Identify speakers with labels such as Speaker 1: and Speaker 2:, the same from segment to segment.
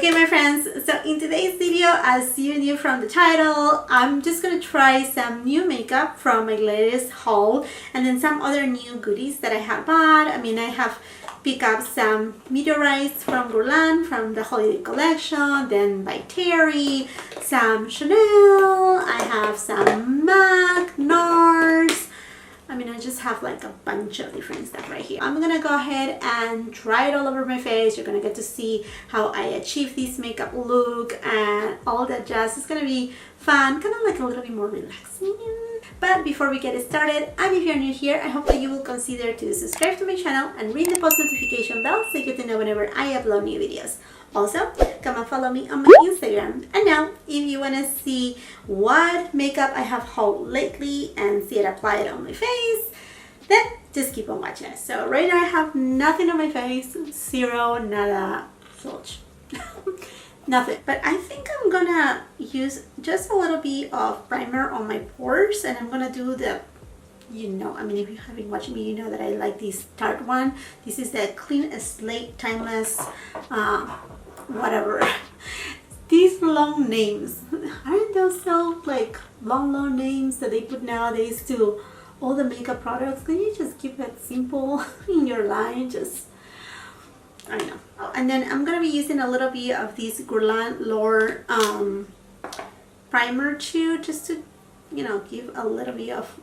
Speaker 1: Okay my friends, so in today's video, as you knew from the title, I'm just gonna try some new makeup from my latest haul and then some other new goodies that I have bought. I mean, I have picked up some meteorites from Goldland from the holiday collection, then by Terry, some Chanel, I have some MAC, Nars. I mean, I just have like a bunch of different stuff right here. I'm gonna go ahead and try it all over my face. You're gonna get to see how I achieve this makeup look and all that jazz. It's gonna be fun, kind of like a little bit more relaxing. But before we get started, and if you're new here, I hope that you will consider to subscribe to my channel and ring the post notification bell so you get to know whenever I upload new videos. Also, come and follow me on my Instagram. And now, if you want to see what makeup I have hauled lately and see it applied on my face, then just keep on watching. So right now I have nothing on my face, zero, nada, zilch. Nothing. But I think I'm gonna use just a little bit of primer on my pores, and I'm gonna do the, you know, I mean, if you have been watching me, you know that I like this Tarte one. This is the Clean Slate Timeless whatever. These long names, aren't those so like long names that they put nowadays to all the makeup products? Can you just keep it simple in your line? Just, I know. Oh, and then I'm gonna be using a little bit of this Goldland primer too, just to, you know, give a little bit of,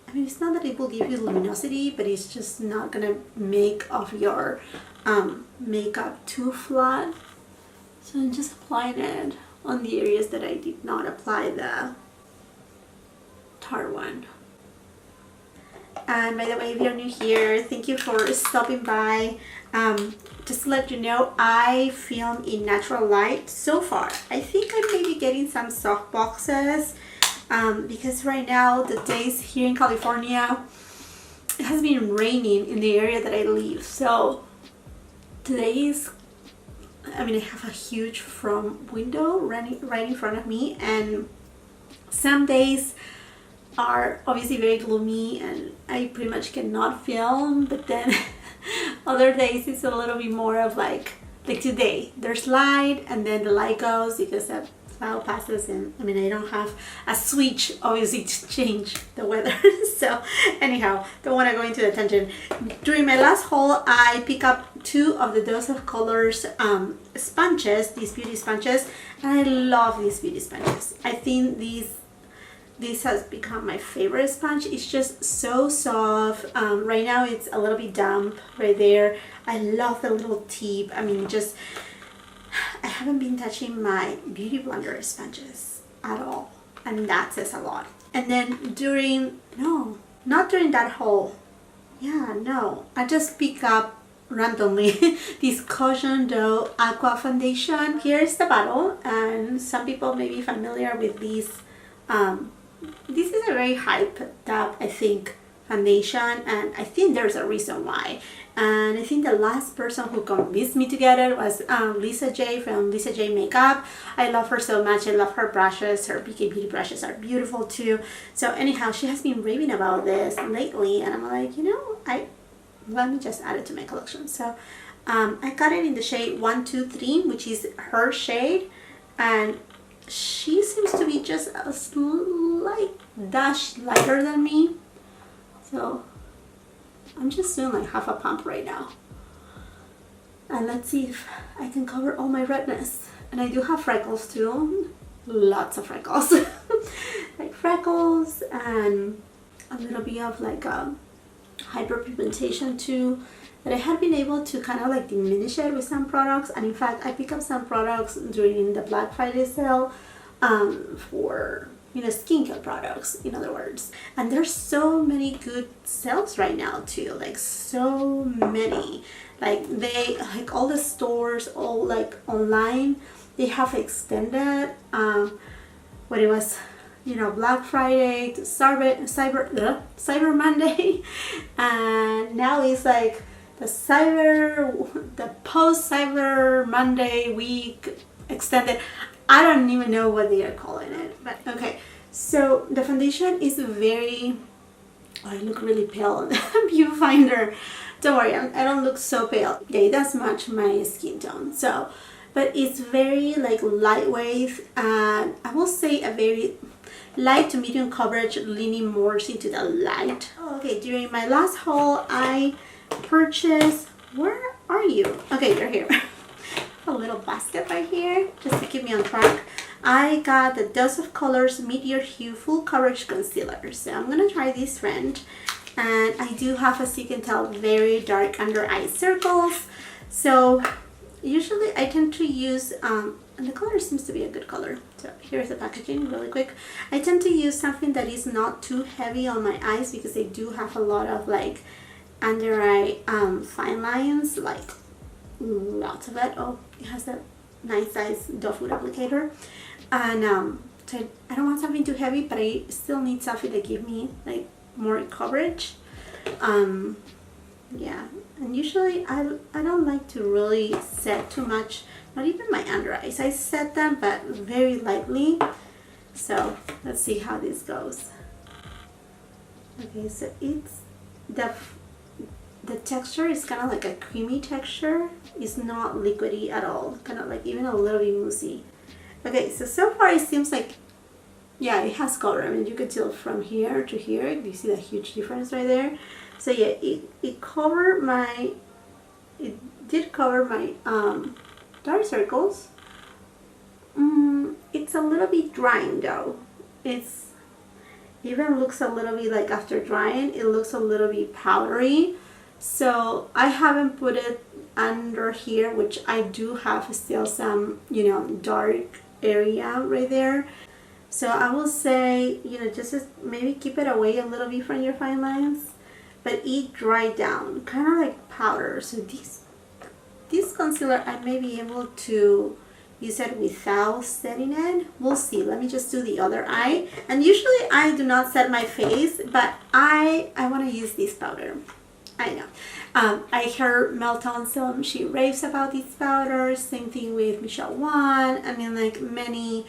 Speaker 1: I mean, it's not that it will give you luminosity, but it's just not gonna make of your makeup too flat. So I'm just applying it on the areas that I did not apply the Tarte one. And by the way, if you're new here, thank you for stopping by. Just to let you know, I film in natural light so far. I think I may be getting some soft boxes because right now, the days here in California, it has been raining in the area that I live. So today is, I mean, I have a huge front window right in front of me, and some days are obviously very gloomy and I pretty much cannot film, but then other days it's a little bit more of like today, there's light and then the light goes because that cloud passes, and I mean, I don't have a switch obviously to change the weather. So anyhow, don't want to go into the tangent. During my last haul, I picked up 2 of the Dose of Colors sponges, these beauty sponges, and I love these beauty sponges. I think this has become my favorite sponge. It's just so soft. Right now it's a little bit damp right there. I love the little tip. I mean, just, I haven't been touching my beauty blender sponges at all, and that says a lot. And then during, no, not during that haul. Yeah, no, I just pick up randomly this Caution Dough Aqua Foundation. Here's the bottle, and some people may be familiar with this. This is a very hyped up, I think, foundation, and I think there's a reason why. And I think the last person who convinced me to get it was Lisa J from Lisa J Makeup. I love her so much. I love her brushes. Her BK Beauty brushes are beautiful too. So anyhow, she has been raving about this lately, and I'm like, you know, let me just add it to my collection. So I got it in the shade 123, which is her shade, and she seems to be just a slight dash lighter than me. So I'm just doing like half a pump right now, and let's see if I can cover all my redness. And I do have freckles too, lots of freckles. Like freckles and a little bit of like a hyperpigmentation too, that I have been able to kind of like diminish it with some products. And in fact, I picked up some products during the Black Friday sale for, you know, skincare products, in other words. And there's so many good sales right now too, like so many. Like they, like all the stores, all like online, they have extended what it was, you know, Black Friday to Cyber Monday, and now it's like the post Cyber Monday week extended. I don't even know what they are calling it, but okay. So the foundation is very, oh, I look really pale on the viewfinder. Don't worry, I don't look so pale. Yeah, it does match my skin tone. So but it's very like lightweight, and I will say a very light to medium coverage, leaning more into the light. Okay, during my last haul I purchased, where are you? Okay, you're here. A little basket right here just to keep me on track. I got the Dose of Colors Meteor Hue Full Coverage Concealer. So I'm gonna try this friend, and I do have, as you can tell, very dark under eye circles. So usually I tend to use and the color seems to be a good color. So here's the packaging really quick. I tend to use something that is not too heavy on my eyes because they do have a lot of like under eye fine lines, like lots of it. Oh, it has that nice size doe foot applicator, and so I don't want something too heavy, but I still need something that give me like more coverage. Yeah, and usually I don't like to really set too much, not even my under eyes. I set them but very lightly. So let's see how this goes. Okay, so it's the texture is kind of like a creamy texture. It's not liquidy at all, kind of like even a little bit moussey. Okay, so far it seems like, yeah, it has color. I mean, you could tell from here to here. You see the huge difference right there. So yeah, it did cover my dark circles. It's a little bit drying though. It's even looks a little bit like after drying, it looks a little bit powdery. So I haven't put it under here, which I do have still some, you know, dark area right there. So I will say, you know, just maybe keep it away a little bit from your fine lines, but it dried down, kind of like powder. So this concealer, I may be able to use it without setting it. We'll see. Let me just do the other eye. And usually I do not set my face, but I want to use this powder. I know. I heard Mel Thompson, she raves about these powders. Same thing with Michelle Wan. I mean, like many,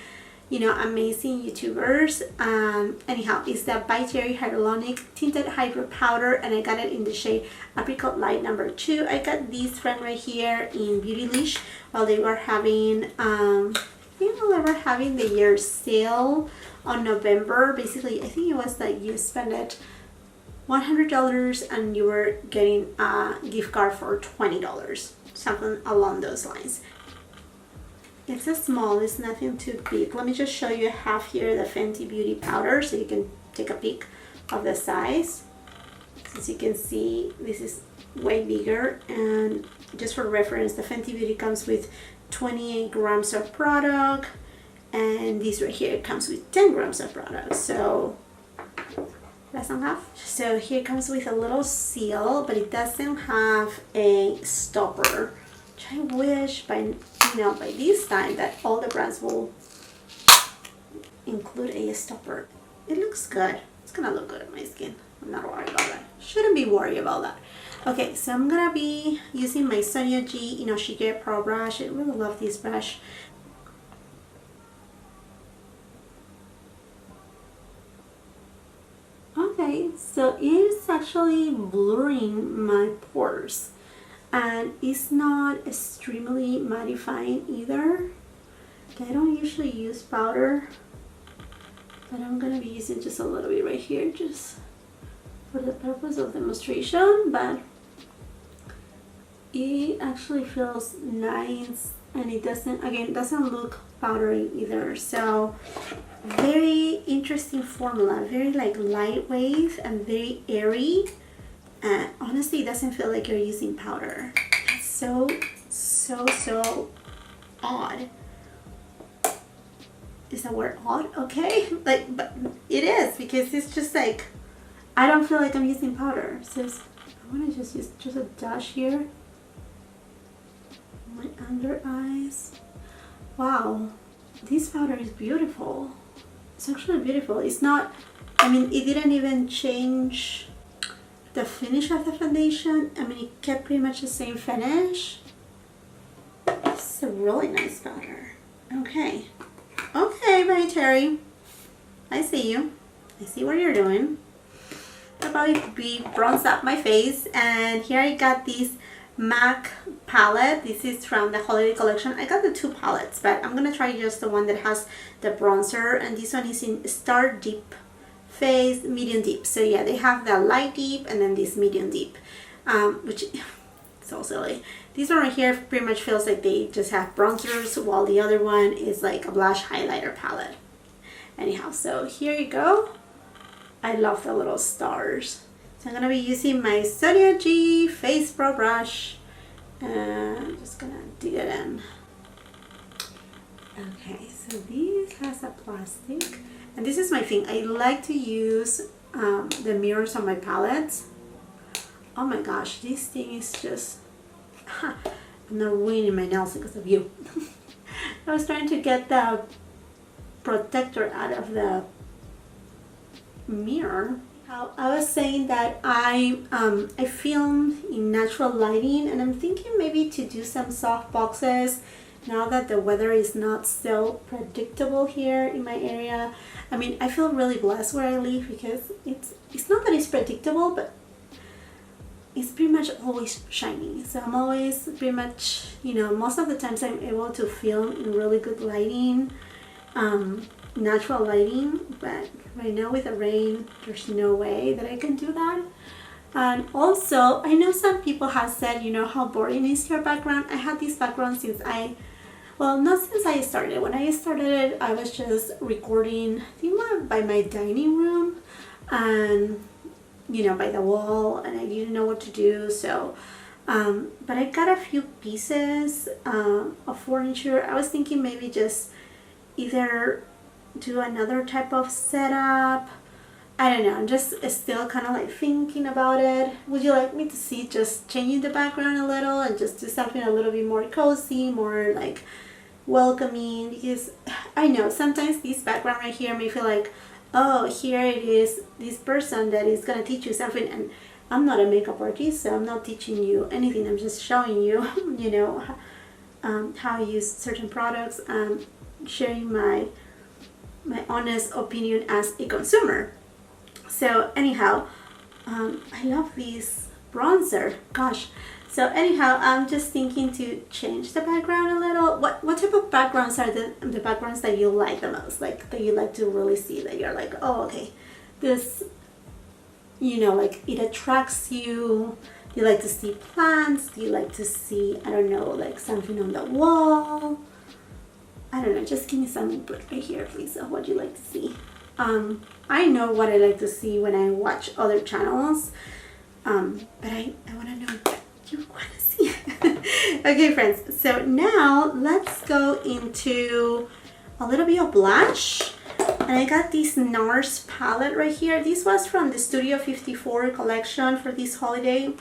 Speaker 1: you know, amazing YouTubers. Anyhow, it's the By Terry Hyaluronic Tinted Hydro Powder, and I got it in the shade Apricot Light number 2. I got this friend right here in Beautylish while they were having, I think they were having the year sale on November. Basically, I think it was like you spend it $100 and you were getting a gift card for $20, something along those lines. It's a small, it's nothing too big. Let me just show you. I have here the Fenty Beauty powder so you can take a peek of the size. As you can see, this is way bigger, and just for reference, the Fenty Beauty comes with 28 grams of product, and this right here comes with 10 grams of product. So less than half. So here it comes with a little seal, but it doesn't have a stopper, which I wish by this time that all the brands will include a stopper. It looks good. It's gonna look good on my skin. I'm not worried about that. Shouldn't be worried about that. Okay, so I'm gonna be using my Sonia G Inoshige Pro brush. I really love this brush. Okay, so it's actually blurring my pores, and it's not extremely mattifying either. I don't usually use powder, but I'm gonna be using just a little bit right here just for the purpose of demonstration. But it actually feels nice, and it doesn't look powdery either. So very interesting formula, very like lightweight and very airy, and honestly it doesn't feel like you're using powder. That's so odd. Is that word odd? Okay, like, but it is, because it's just like I don't feel like I'm using powder. So I'm gonna just use just a dash here, my under eyes. Wow, this powder is beautiful. It's actually beautiful. It's not, I mean, it didn't even change the finish of the foundation. I mean, it kept pretty much the same finish. It's a really nice powder. Okay. Okay, By Terry. I see you. I see what you're doing. I'll probably bronze up my face. And here I got this MAC palette. This is from the holiday collection. I got the 2 palettes, but I'm gonna try just the one that has the bronzer, and this one is in Star Deep Phase Medium Deep. So yeah, they have the light deep and then this medium deep, which is so silly. This one right here pretty much feels like they just have bronzers, while the other one is like a blush highlighter palette. Anyhow, so here you go. I love the little stars. So I'm gonna be using my Sonia G Face Pro brush, and I'm just gonna dig it in. Okay, so this has a plastic, and this is my thing. I like to use the mirrors on my palettes. Oh my gosh, this thing is just, I'm not ruining my nails because of you. I was trying to get the protector out of the mirror. I was saying that I film in natural lighting, and I'm thinking maybe to do some soft boxes now that the weather is not so predictable here in my area. I mean, I feel really blessed where I live because it's not that it's predictable, but it's pretty much always shiny. So I'm always pretty much, you know, most of the times I'm able to film in really good lighting, natural lighting, but right now with the rain, there's no way that I can do that. And also, I know some people have said, you know, how boring is your background. I had this background since well, not since I started. When I started, I was just recording, I think, by my dining room and, you know, by the wall, and I didn't know what to do. So, but I got a few pieces of furniture. I was thinking maybe just either do another type of setup. I don't know, I'm just still kind of like thinking about it. Would you like me to see just changing the background a little and just do something a little bit more cozy, more like welcoming? Because I know sometimes this background right here may feel like, oh, here it is, this person that is going to teach you something, and I'm not a makeup artist, so I'm not teaching you anything. I'm just showing you, you know, how I use certain products and sharing my honest opinion as a consumer. So anyhow, I love this bronzer, gosh. So anyhow, I'm just thinking to change the background a little. What type of backgrounds are the backgrounds that you like the most? Like that you like to really see, that you're like, oh, okay, this, you know, like it attracts you. Do you like to see plants? Do you like to see, I don't know, like something on the wall? I don't know, just give me some input right here, please, of what you like to see. I know what I like to see when I watch other channels, but I want to know what you want to see. Okay, friends, so now let's go into a little bit of blush. And I got this Nars palette right here. This was from the Studio 54 collection for this holiday.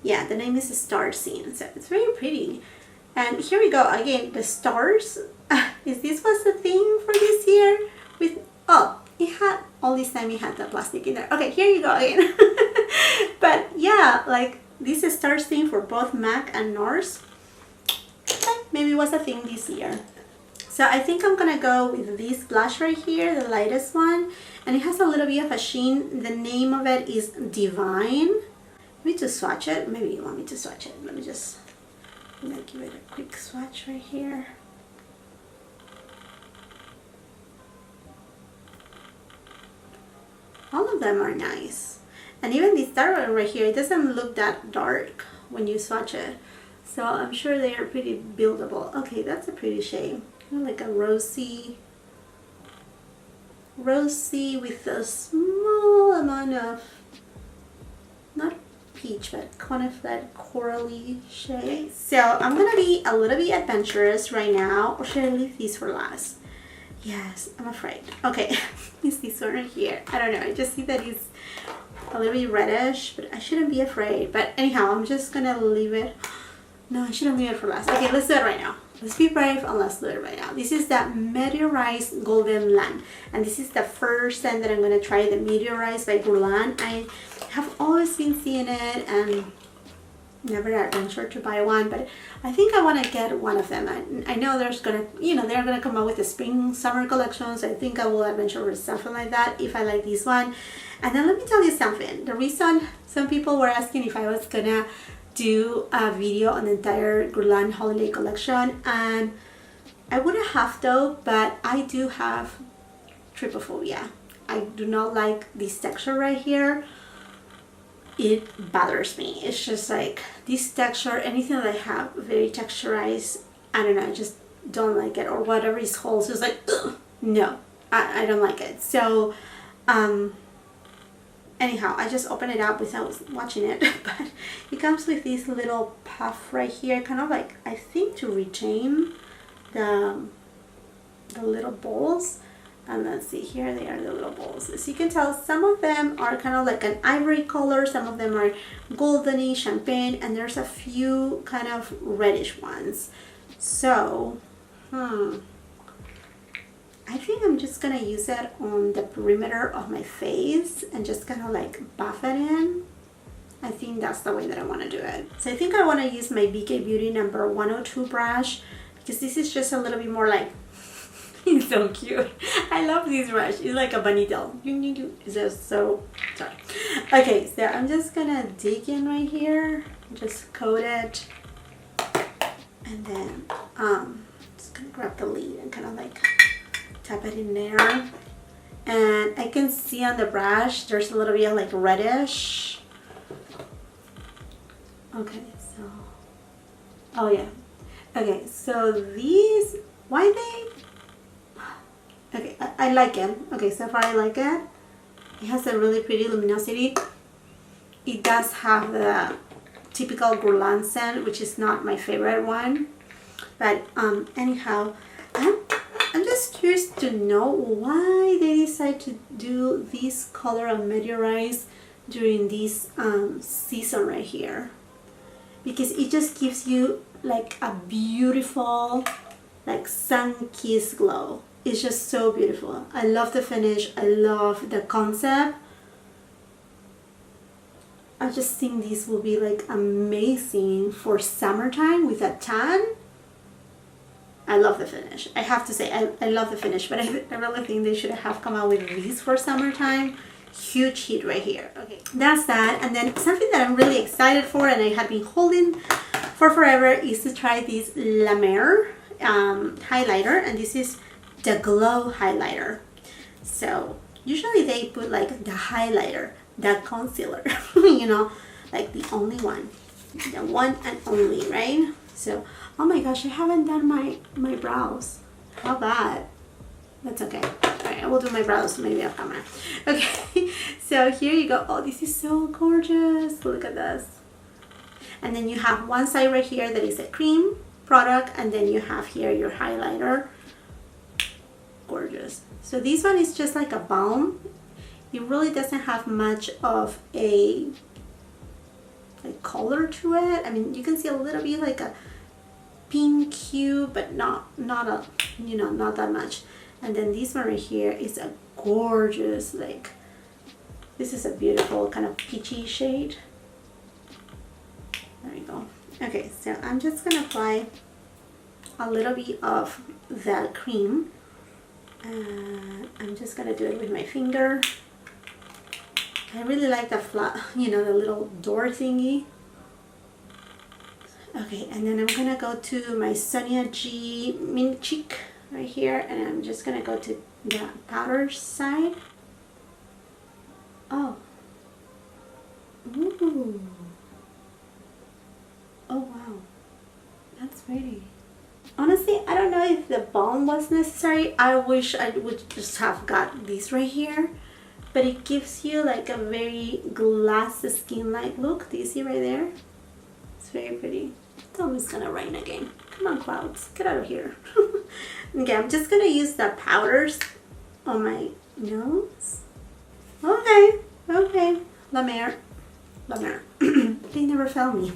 Speaker 1: Yeah, the name is Star Scene, so it's very pretty. And here we go again, the stars. Is this was the thing for this year? With, oh, it had, all this time it had the plastic in there. Okay, here you go again. But yeah, like this is Stars thing for both MAC and Nars. Maybe it was a thing this year. So I think I'm gonna go with this blush right here, the lightest one. And it has a little bit of a sheen. The name of it is Divine. Maybe to swatch it. Maybe you want me to swatch it. Let me just give it a quick swatch right here. All of them are nice, and even this dark one right here, it doesn't look that dark when you swatch it, so I'm sure they are pretty buildable. Okay, that's a pretty shade, like a rosy with a small amount of, not peach, but kind of that corally shade. So I'm gonna be a little bit adventurous right now, or should I leave these for last? Yes, I'm afraid. Okay, it's this one right here. I don't know, I just see that it's a little bit reddish, but I shouldn't be afraid. But anyhow, I'm just gonna leave it. No, I shouldn't leave it for last. Okay, let's do it right now. Let's be brave and let's do it right now. This is the Meteorites Goldland, and this is the first time that I'm gonna try the Meteorites by GUERLAIN. I have always been seeing it and never adventured to buy one, but I think I want to get one of them. I know there's gonna, you know, they're gonna come out with the spring summer collections. I think I will adventure with something like that if I like this one. And then let me tell you something. The reason some people were asking if I was gonna do a video on the entire Goldland holiday collection, and I wouldn't have though, but I do have trypophobia. I do not like this texture right here. It bothers me. It's just like this texture, anything that I have very texturized, I don't know, I just don't like it, or whatever is holes, it's like, ugh, no, I don't like it. So anyhow, I just opened it up without watching it, but it comes with this little puff right here, kind of like, I think to retain the little balls. And let's see, here they are, the little balls. As you can tell, some of them are kind of like an ivory color, some of them are goldeny, champagne, and there's a few kind of reddish ones. So, I think I'm just gonna use it on the perimeter of my face and just kind of like buff it in. I think that's the way that I want to do it. So I think I want to use my BK Beauty number 102 brush, because this is just a little bit more like, it's so cute. I love this brush. It's like a bunny tail. It's just so, sorry. Okay, so I'm just gonna dig in right here, just coat it, and then just gonna grab the lead and kind of like tap it in there. And I can see on the brush there's a little bit of like reddish. Okay, so, oh yeah. Okay, so these, why they, okay, I like it. Okay, so far I like it. It has a really pretty luminosity. It does have the typical Goldland scent, which is not my favorite one. But anyhow, I'm just curious to know why they decide to do this color of meteorites during this season right here. Because it just gives you like a beautiful, like sun-kissed glow. It's just so beautiful. I love the finish. I love the concept. I just think this will be like amazing for summertime with a tan. I love the finish. I have to say, I love the finish, but I really think they should have come out with these for summertime. Huge hit right here. Okay, that's that. And then something that I'm really excited for and I have been holding for forever is to try this MER highlighter, and this is the glow highlighter. So usually they put like the highlighter, the concealer, you know, like the only one, the one and only, right? So, oh my gosh, I haven't done my brows. How bad? That's okay. Alright, I will do my brows maybe off camera. Okay, so here you go. Oh, this is so gorgeous. Look at this. And then you have one side right here that is a cream product, and then you have here your highlighter. Gorgeous. So this one is just like a balm. It really doesn't have much of a color to it. I mean, you can see a little bit like a pink hue, but not a, you know, not that much. And then this one right here is a gorgeous, like, this is a beautiful kind of peachy shade. There you go. Okay, so I'm just gonna apply a little bit of the cream. I'm just gonna do it with my finger. I really like the flat, you know, the little door thingy. Okay, and then I'm gonna go to my Sonia G Mint Cheek right here, and I'm just gonna go to the powder side. Oh. Ooh. Oh wow. That's pretty. Honestly, I don't know if the balm was necessary. I wish I would just have got this right here. But it gives you like a very glass skin-like look. Do you see right there? It's very pretty. It's almost gonna rain again. Come on, clouds. Get out of here. Okay, I'm just gonna use the powders on my nose. Okay, okay. MER. They never fail me.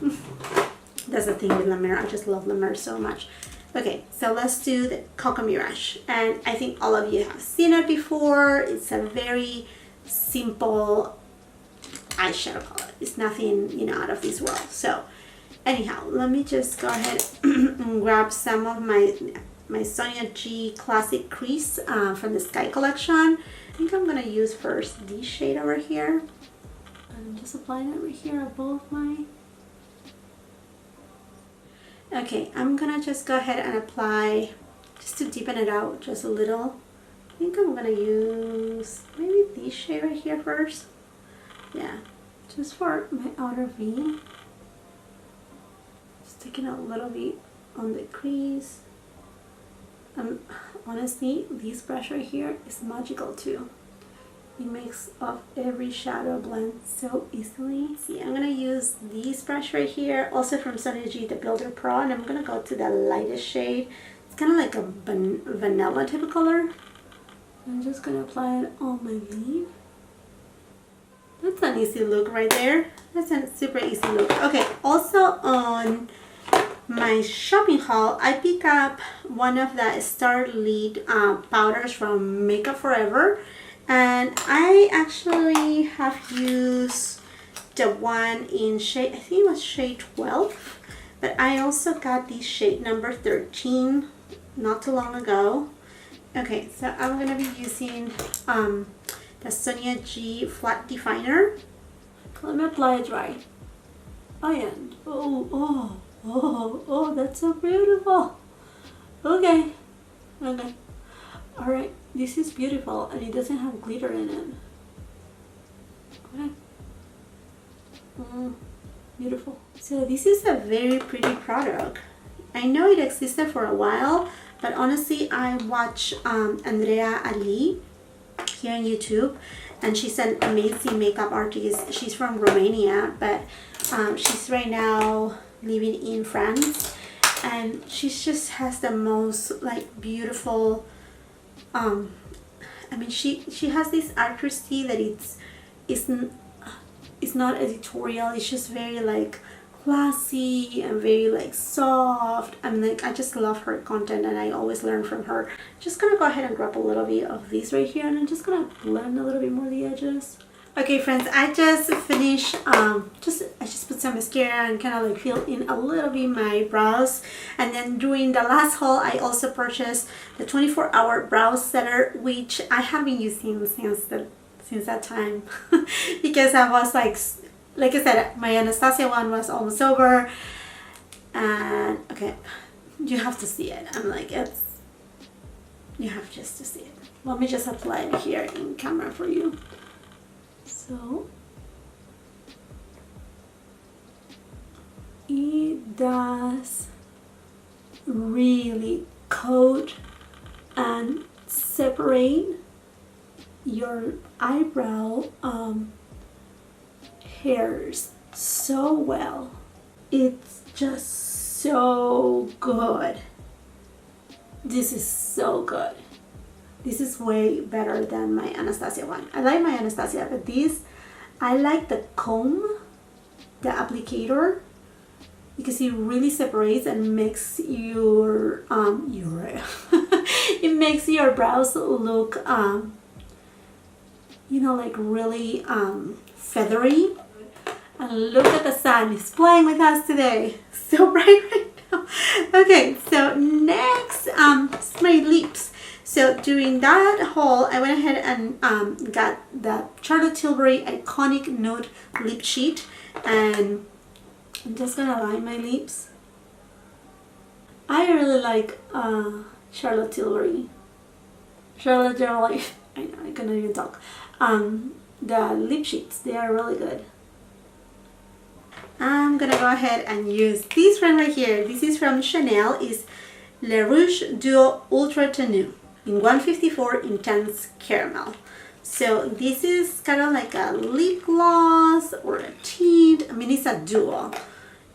Speaker 1: That's the thing with MER. I just love MER so much. Okay, so let's do the Cocoa Mirage. And I think all of you have seen it before. It's a very simple eyeshadow palette. It's nothing, you know, out of this world. So anyhow, let me just go ahead and grab some of my Sonia G Classic Crease from the Sky collection. I think I'm gonna use first this shade over here. I'm just applying it right here above my Okay, I'm gonna just go ahead and apply, just to deepen it out just a little. I think I'm gonna use maybe this shade right here first. Yeah, just for my outer V. Just taking a little bit on the crease. Honestly, this brush right here is magical too. It makes up every shadow blend so easily. See, I'm gonna use this brush right here, also from Sonia G, the Builder Pro, and I'm gonna go to the lightest shade. It's kind of like a vanilla type of color. I'm just gonna apply it on my leaf. That's an easy look right there. That's a super easy look. Okay, also on my shopping haul, I pick up one of the Star Lead powders from Makeup Forever. And I actually have used the one in shade, I think it was shade 12, but I also got the shade number 13 not too long ago. Okay, so I'm going to be using the Sonia G Flat Definer. Let me apply it dry. And oh, that's so beautiful. Okay. Alright, this is beautiful and it doesn't have glitter in it. Okay. Beautiful. So this is a very pretty product. I know it existed for a while, but honestly I watch Andrea Ali here on YouTube, and she's an amazing makeup artist. She's from Romania, but she's right now living in France, and she just has the most like beautiful I mean, she has this accuracy that it's not editorial. It's just very like classy and very like soft. I mean, like I just love her content and I always learn from her. Just gonna go ahead and grab a little bit of this right here, and I'm just gonna blend a little bit more the edges. Okay friends, I just finished, I just put some mascara and kind of like fill in a little bit my brows. And then during the last haul, I also purchased the 24-hour brow setter, which I have been using since that time because I was like I said, my Anastasia one was almost over. And okay, you have to see it. I'm like, you have just to see it. Let me just apply it here in camera for you. So it does really coat and separate your eyebrow hairs so well. It's just so good. This is so good. This is way better than my Anastasia one. I like my Anastasia, but this, I like the comb, the applicator, because it really separates and makes your it makes your brows look you know, like really feathery. And look at the sun, it's playing with us today. So bright right now. Okay, so next my lips. So during that haul, I went ahead and got the Charlotte Tilbury Iconic Nude Lip Sheet, and I'm just gonna line my lips. I really like Charlotte Tilbury. Charlotte Tilbury. I know, I cannot even talk. The lip sheets, they are really good. I'm gonna go ahead and use this one right here. This is from Chanel. It's Le Rouge Duo Ultra Tenue in 154 Intense Caramel. So this is kind of like a lip gloss or a tint. I mean, it's a duo,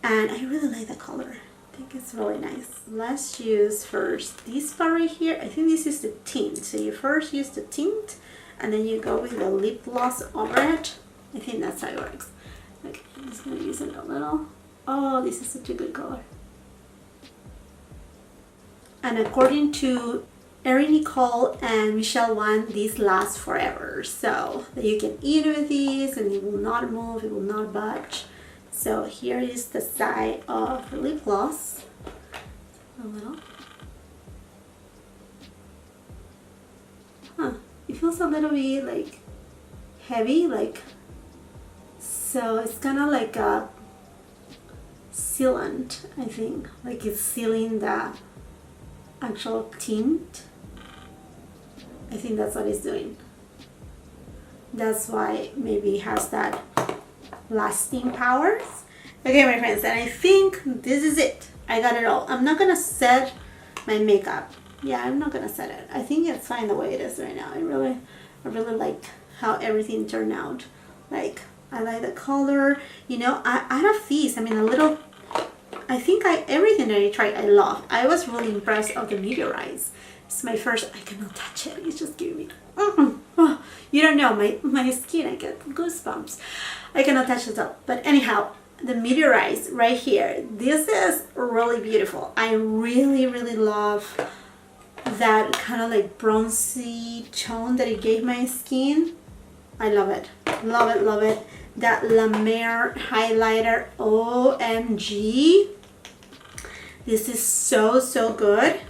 Speaker 1: and I really like the color. I think it's really nice. Let's use first this part right here. I think this is the tint. So you first use the tint, and then you go with the lip gloss over it. I think that's how it works. Okay, I'm just gonna use it a little. Oh, this is such a good color. And according to Erin Nicole and Michelle Wan, these last forever. So that you can eat with these and it will not move, it will not budge. So here is the side of the lip gloss. A little. It feels a little bit like heavy, like, so it's kind of like a sealant, I think. Like it's sealing the actual tint. I think that's what it's doing. That's why maybe it has that lasting powers. Okay, my friends, and I think this is it. I got it all. I'm not gonna set my makeup. Yeah, I'm not gonna set it. I think it's fine the way it is right now. I really like how everything turned out. Like, I like the color. You know, out of these, I mean, I think everything that I tried, I love. I was really impressed of the Meteorites. It's my first. I cannot touch it. It's just giving me. Oh, you don't know my skin. I get goosebumps. I cannot touch it up. But anyhow, the Meteorites right here. This is really beautiful. I really love that kind of like bronzy tone that it gave my skin. I love it. Love it. That MER highlighter, OMG. This is so good.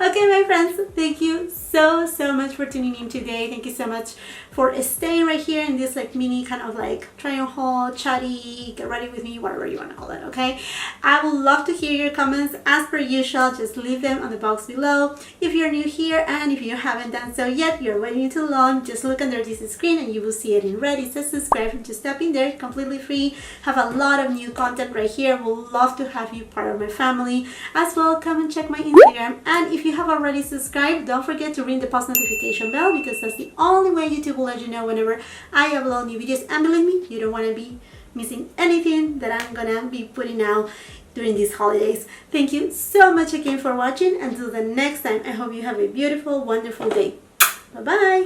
Speaker 1: Okay, my friends, thank you so much for tuning in today. Thank you so much for staying right here in this like mini kind of like try on haul, chatty, get ready with me, whatever you want to call it, okay? I would love to hear your comments. As per usual, just leave them on the box below. If you're new here and if you haven't done so yet, you're waiting too long, just look under this screen and you will see it in red. It says subscribe. Just tap in there, completely free. Have a lot of new content right here. Would love to have you part of my family. As well, come and check my Instagram. And if you have already subscribed, don't forget to ring the post notification bell, because that's the only way YouTube will let you know whenever I upload new videos. And believe me, you don't want to be missing anything that I'm gonna be putting out during these holidays. Thank you so much again for watching. Until the next time, I hope you have a beautiful, wonderful day. Bye bye.